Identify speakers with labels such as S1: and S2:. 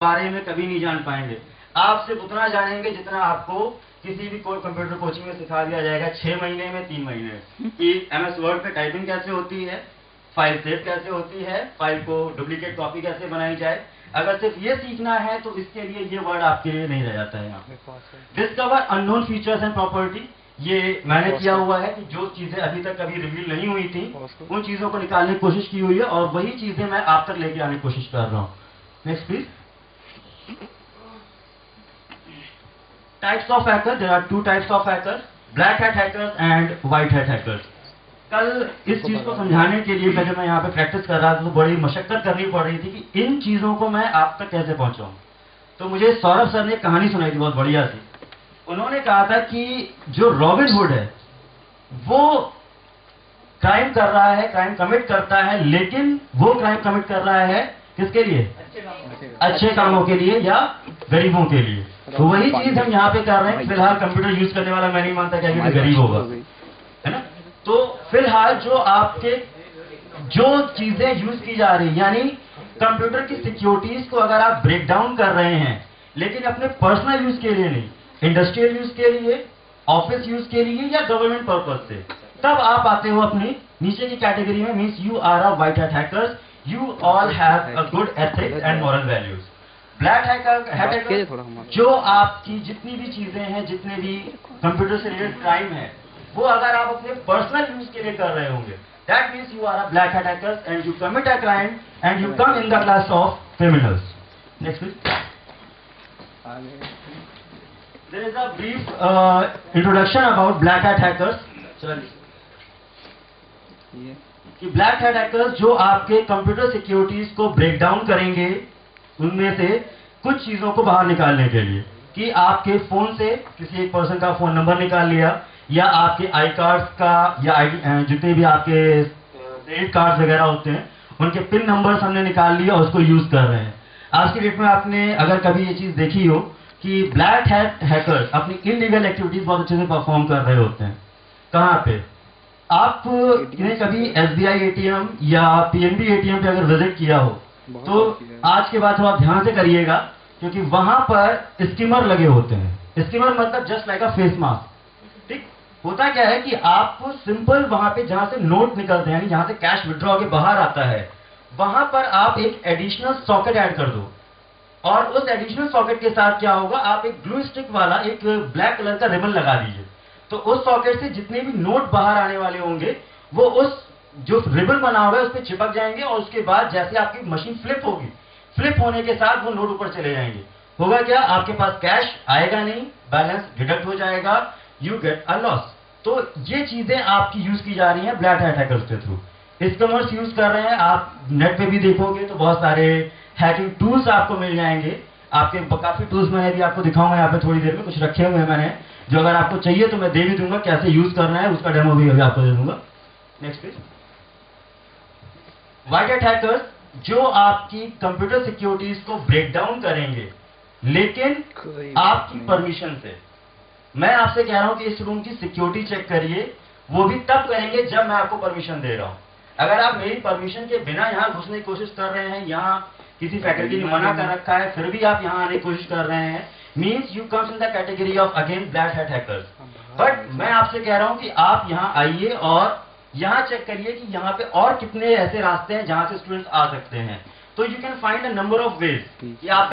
S1: बारे में कभी नहीं जान पाएंगे। आप सिर्फ उतना जानेंगे जितना आपको किसी भी कंप्यूटर कोचिंग में सिखा दिया जाएगा 6 महीने में, 3 महीने में, कि MS वर्ड पे टाइपिंग कैसे होती है, फाइल सेव कैसे होती है, फाइल को डुप्लीकेट कॉपी कैसे बनाई जाए। अगर सिर्फ ये सीखना है तो इसके लिए ये वर्ड आपके लिए नहीं रह जाता है। यहाँ discover unknown features and property, ये मैंने किया हुआ है कि जो चीजें अभी तक कभी रिवील नहीं हुई थी उन चीजों को निकालने की कोशिश की हुई है और वही चीजें मैं आप तक लेके आने की कोशिश कर रहा हूँ। Next please. Types of hacker, there are 2 types of hacker, black hat hackers and white hat hackers. कल इस चीज को समझाने के लिए जब मैं यहाँ पे प्रैक्टिस कर रहा था तो बड़ी मशक्कत करनी पड़ रही थी कि इन चीजों को मैं आप तक कैसे पहुंचाऊं। तो मुझे सौरभ सर ने एक कहानी सुनाई थी बहुत बढ़िया सी। उन्होंने कहा था कि जो रॉबिन हुड है वो क्राइम कर रहा है, क्राइम कमिट करता है, लेकिन वो क्राइम कमिट कर रहा है किसके लिए? अच्छे कामों के लिए या गरीबों के लिए। तो वही चीज हम यहाँ पे कर रहे हैं। फिलहाल कंप्यूटर यूज करने वाला मैं नहीं मानता कि गरीब होगा, है ना। तो फिलहाल जो आपके जो चीजें यूज की जा रही, यानी कंप्यूटर की सिक्योरिटीज को अगर आप ब्रेक डाउन कर रहे हैं लेकिन अपने पर्सनल यूज के लिए नहीं, इंडस्ट्रियल यूज के लिए, ऑफिस यूज के लिए या गवर्नमेंट पर्पज से, तब आप आते हो अपनी नीचे की कैटेगरी में। Means you are a white hat hackers, you all have a good ethics and moral values. Black hacker जो आपकी जितनी भी चीजें हैं, जितने भी कंप्यूटर से रिलेटेड क्राइम है, वो अगर आप अपने पर्सनल यूज के लिए कर रहे होंगे, that means you are a black hat hackers and you commit a crime and you come in the class of criminals. Next please. There is a brief introduction about black hat hackers. कि black hat hackers जो आपके computer securities को break down करेंगे, उनमें से कुछ चीजों को बाहर निकालने के लिए, कि आपके फोन से किसी एक पर्सन का फोन नंबर निकाल लिया, या आपके आई कार्ड्स का या जितने भी आपके क्रेडिट कार्ड्स वगैरह होते हैं उनके पिन नंबर्स हमने निकाल लिया और उसको यूज कर रहे हैं। आज की डेट में आपने अगर कभी ये चीज देखी हो कि ब्लैक हैट हैकर्स अपनी इलीगल एक्टिविटीज बहुत अच्छे से परफॉर्म कर रहे होते हैं। कहाँ पे? आप कभी SBI ATM या PNB ATM पे अगर विजिट किया हो तो आज के बाद थोड़ा ध्यान से करिएगा, क्योंकि वहां पर स्कीमर लगे होते हैं। स्कीमर मतलब जस्ट लाइक अ फेस मास्क। ठीक होता क्या है कि आपको सिंपल वहां पे जहां से नोट निकलते हैं, जहां से कैश विड्रॉ के बाहर आता है, वहां पर आप एक एडिशनल सॉकेट ऐड कर दो और उस एडिशनल सॉकेट के साथ क्या होगा, आप एक ग्लू स्टिक वाला एक ब्लैक कलर का रिबन लगा दीजिए। तो उस सॉकेट से जितने भी नोट बाहर आने वाले होंगे वो उस जो रिबन बना हुआ है उस पर चिपक जाएंगे और उसके बाद जैसे आपकी मशीन फ्लिप होगी, फ्लिप होने के साथ वो नोट ऊपर चले जाएंगे। होगा क्या, आपके पास कैश आएगा नहीं, बैलेंस डिडक्ट हो जाएगा, यू गेट अ लॉस। तो ये चीजें आपकी यूज की जा रही हैं ब्लैक हैट हैकर्स के थ्रू। स्कैमर्स यूज कर रहे हैं। आप नेट पे भी देखोगे तो बहुत सारे हैकिंग टूल्स आपको मिल जाएंगे। आपके काफी टूल्स मैंने भी आपको दिखाऊंगा यहाँ पे थोड़ी देर में, कुछ रखे हुए हैं मैंने, जो अगर आपको चाहिए तो मैं दे भी दूंगा, कैसे यूज करना है उसका डेमो भी अभी आपको दे दूंगा। Next page. White hat hackers जो आपकी कंप्यूटर सिक्योरिटीज को ब्रेक डाउन करेंगे लेकिन आपकी परमिशन से। मैं आपसे कह रहा हूं कि इस रूम की सिक्योरिटी चेक करिए, वो भी तब करेंगे जब मैं आपको परमिशन दे रहा हूं। अगर आप मेरी परमिशन के बिना यहां घुसने की कोशिश कर रहे हैं, यहां किसी फैकल्टी ने मना कर रखा है, फिर भी आप यहां आने की कोशिश कर रहे हैं, means you comes in the category of again black hat hackers. But मैं आपसे कह रहा हूं कि आप यहां आइए और यहां चेक करिए कि यहां पे और कितने ऐसे रास्ते हैं जहां से स्टूडेंट्स आ सकते हैं। तो you can find a number of ways कि आप